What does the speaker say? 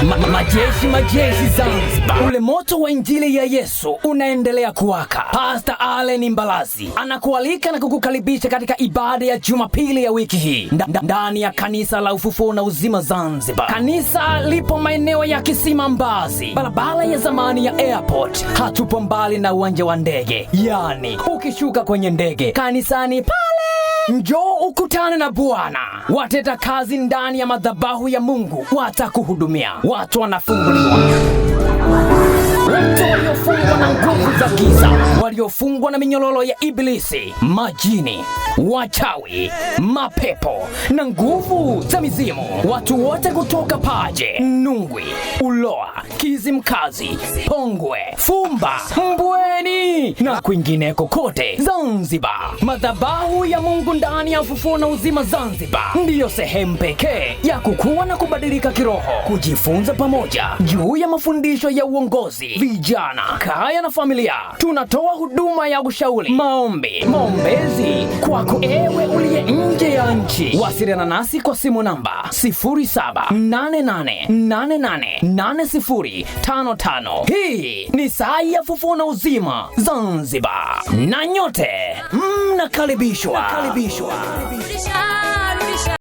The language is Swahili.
Majeshi Zanzibar. Ule moto wa injili ya Yesu unaendelea kuwaka. Pastor Allen Mbalazi anakualika na kukukaribisha katika ibada ya Jumapili ya wiki hii ndani ya kanisa la Ufufuo na Uzima Zanzibar. Kanisa lipo maeneo ya Kisimambazi, barabara ya zamani ya airport. Hatupo mbali na uwanja wa ndege, yani ukishuka kwenye ndege kanisani pale. Njoo ukutane na Bwana. Watenda kazi ndani ya madhabahu ya Mungu watakuhudumia. Watu wanafunguliwa, watu waliofungwa na nguvu za giza, waliofungwa na minyololo ya ibilisi, majini, wachawi, mapepo na nguvu za mizimu. Watu wote kutoka Paje, Nungwi, Uloa, Kizimkazi, Pongwe, Fumba, Mbweni na kwingineko kote Zanzibar. Madhabahu ya Mungu ndani ya Ufufuo na Uzima Zanzibar ndiyo sehemu pekee ya kukua na kubadilika kiroho, kujifunza pamoja juu ya mafundisho ya uongozi, vijana, kaya na familia. Tunatoa huduma ya ushauri, maombi, maombezi kwako ewe uliye nje ya nchi. Wasiliana nasi kwa simu namba 0788888055. Hii ni saa ya Ufufuo na Uzima Zanzibar, na nyote mnakaribishwa.